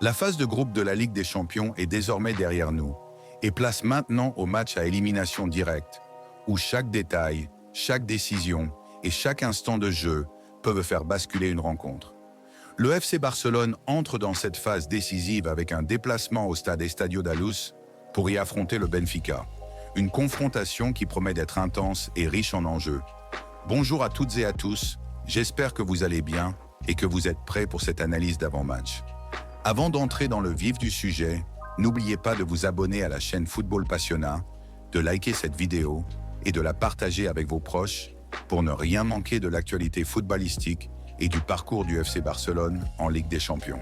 La phase de groupe de la Ligue des Champions est désormais derrière nous et place maintenant au match à élimination directe, où chaque détail, chaque décision et chaque instant de jeu peuvent faire basculer une rencontre. Le FC Barcelone entre dans cette phase décisive avec un déplacement au stade Estadio da Luz pour y affronter le Benfica. Une confrontation qui promet d'être intense et riche en enjeux. Bonjour à toutes et à tous, j'espère que vous allez bien et que vous êtes prêts pour cette analyse d'avant-match. Avant d'entrer dans le vif du sujet, n'oubliez pas de vous abonner à la chaîne Football Passionna, de liker cette vidéo et de la partager avec vos proches pour ne rien manquer de l'actualité footballistique et du parcours du FC Barcelone en Ligue des Champions.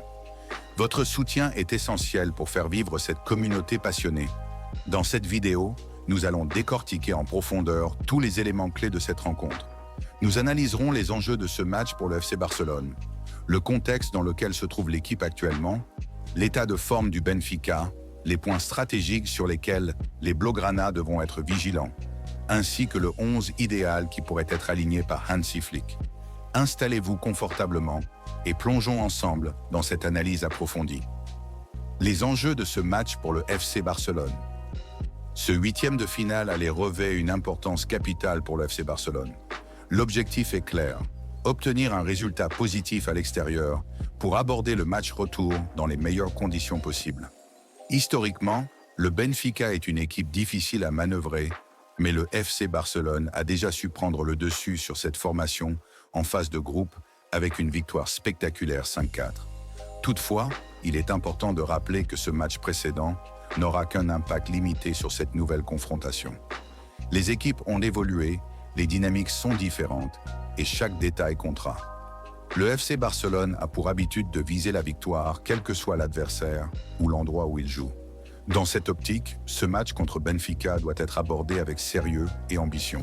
Votre soutien est essentiel pour faire vivre cette communauté passionnée. Dans cette vidéo, nous allons décortiquer en profondeur tous les éléments clés de cette rencontre. Nous analyserons les enjeux de ce match pour le FC Barcelone, le contexte dans lequel se trouve l'équipe actuellement, l'état de forme du Benfica, les points stratégiques sur lesquels les Blaugrana devront être vigilants, ainsi que le 11 idéal qui pourrait être aligné par Hansi Flick. Installez-vous confortablement et plongeons ensemble dans cette analyse approfondie. Les enjeux de ce match pour le FC Barcelone. Ce huitième de finale allait revêt une importance capitale pour le FC Barcelone. L'objectif est clair, obtenir un résultat positif à l'extérieur pour aborder le match retour dans les meilleures conditions possibles. Historiquement, le Benfica est une équipe difficile à manœuvrer, mais le FC Barcelone a déjà su prendre le dessus sur cette formation en phase de groupe avec une victoire spectaculaire 5-4. Toutefois, il est important de rappeler que ce match précédent n'aura qu'un impact limité sur cette nouvelle confrontation. Les équipes ont évolué, les dynamiques sont différentes et chaque détail comptera. Le FC Barcelone a pour habitude de viser la victoire, quel que soit l'adversaire ou l'endroit où il joue. Dans cette optique, ce match contre Benfica doit être abordé avec sérieux et ambition.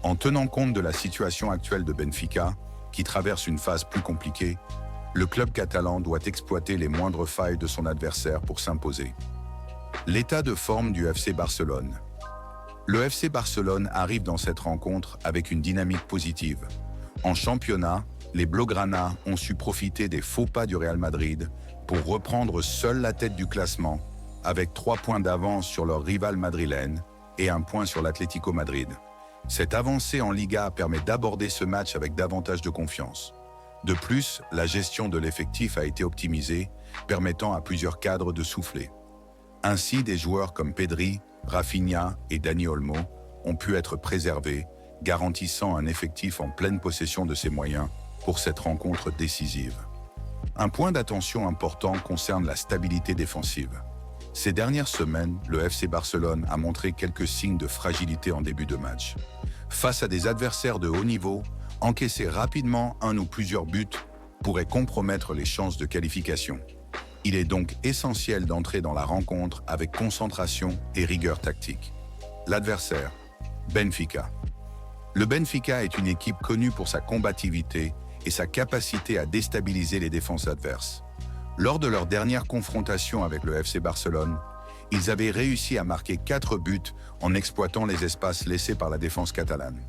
En tenant compte de la situation actuelle de Benfica, qui traverse une phase plus compliquée, le club catalan doit exploiter les moindres failles de son adversaire pour s'imposer. L'état de forme du FC Barcelone. Le FC Barcelone arrive dans cette rencontre avec une dynamique positive. En championnat, les Blaugrana ont su profiter des faux pas du Real Madrid pour reprendre seule la tête du classement, avec 3 points d'avance sur leur rival madrilène et 1 point sur l'Atlético Madrid. Cette avancée en Liga permet d'aborder ce match avec davantage de confiance. De plus, la gestion de l'effectif a été optimisée, permettant à plusieurs cadres de souffler. Ainsi, des joueurs comme Pedri, Rafinha et Dani Olmo ont pu être préservés, garantissant un effectif en pleine possession de ses moyens pour cette rencontre décisive. Un point d'attention important concerne la stabilité défensive. Ces dernières semaines, le FC Barcelone a montré quelques signes de fragilité en début de match. Face à des adversaires de haut niveau, encaisser rapidement un ou plusieurs buts pourrait compromettre les chances de qualification. Il est donc essentiel d'entrer dans la rencontre avec concentration et rigueur tactique. L'adversaire, Benfica. Le Benfica est une équipe connue pour sa combativité et sa capacité à déstabiliser les défenses adverses. Lors de leur dernière confrontation avec le FC Barcelone, ils avaient réussi à marquer 4 buts en exploitant les espaces laissés par la défense catalane.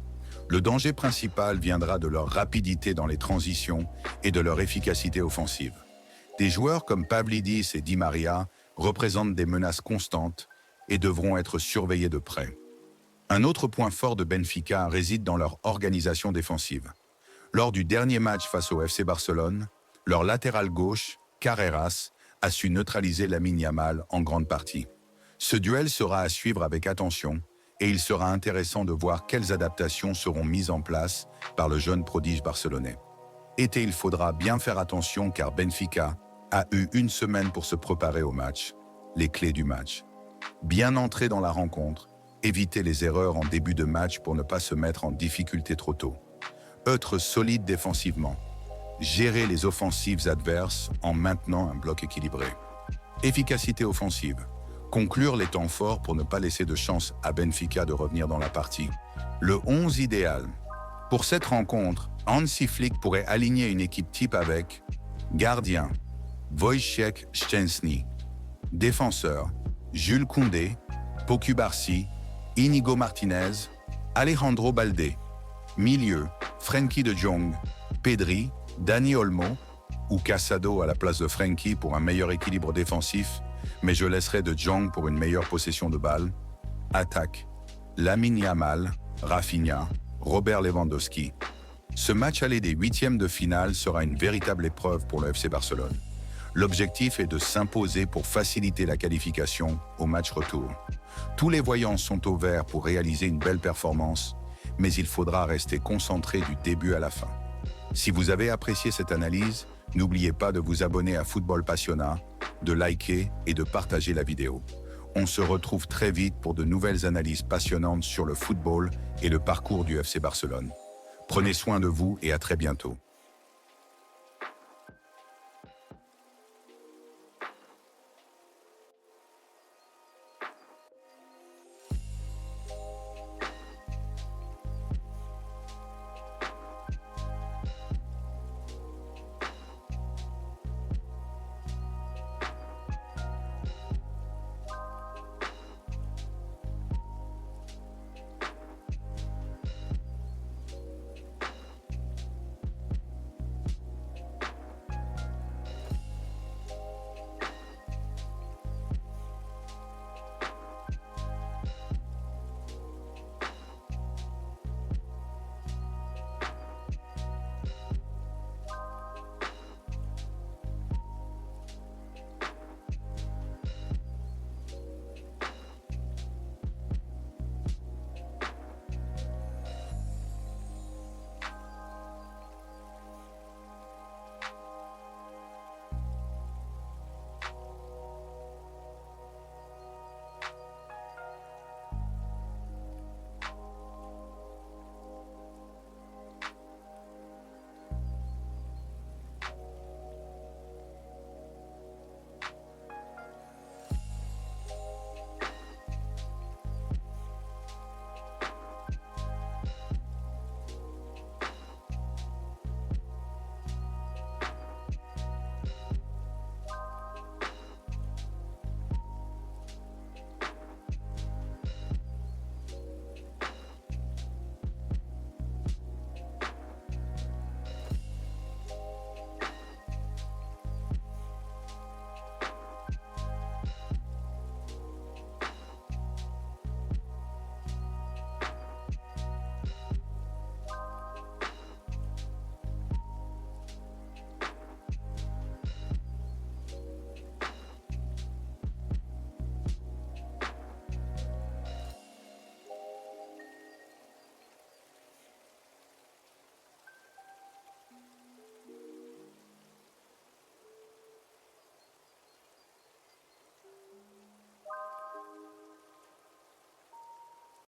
Le danger principal viendra de leur rapidité dans les transitions et de leur efficacité offensive. Des joueurs comme Pavlidis et Di Maria représentent des menaces constantes et devront être surveillés de près. Un autre point fort de Benfica réside dans leur organisation défensive. Lors du dernier match face au FC Barcelone, leur latéral gauche, Carreras, a su neutraliser Lamine Yamal en grande partie. Ce duel sera à suivre avec attention et il sera intéressant de voir quelles adaptations seront mises en place par le jeune prodige barcelonais. Et il faudra bien faire attention car Benfica a eu 1 semaine pour se préparer au match, les clés du match. Bien entrer dans la rencontre, éviter les erreurs en début de match pour ne pas se mettre en difficulté trop tôt. Être solide défensivement. Gérer les offensives adverses en maintenant un bloc équilibré. Efficacité offensive. Conclure les temps forts pour ne pas laisser de chance à Benfica de revenir dans la partie. Le 11 idéal. Pour cette rencontre, Hansi Flick pourrait aligner une équipe type avec gardien, Wojciech Szczęsny, défenseur, Jules Koundé, Pau Cubarsí, Íñigo Martínez, Alejandro Balde, milieu, Frenkie de Jong, Pedri, Dani Olmo, Ou Casado à la place de Frenkie pour un meilleur équilibre défensif, mais je laisserai De Jong pour une meilleure possession de balle. Attaque. Lamine Yamal, Rafinha, Robert Lewandowski. Ce match aller des huitièmes de finale sera une véritable épreuve pour le FC Barcelone. L'objectif est de s'imposer pour faciliter la qualification au match retour. Tous les voyants sont au vert pour réaliser une belle performance, mais il faudra rester concentré du début à la fin. Si vous avez apprécié cette analyse, n'oubliez pas de vous abonner à Football Passionnat, de liker et de partager la vidéo. On se retrouve très vite pour de nouvelles analyses passionnantes sur le football et le parcours du FC Barcelone. Prenez soin de vous et à très bientôt.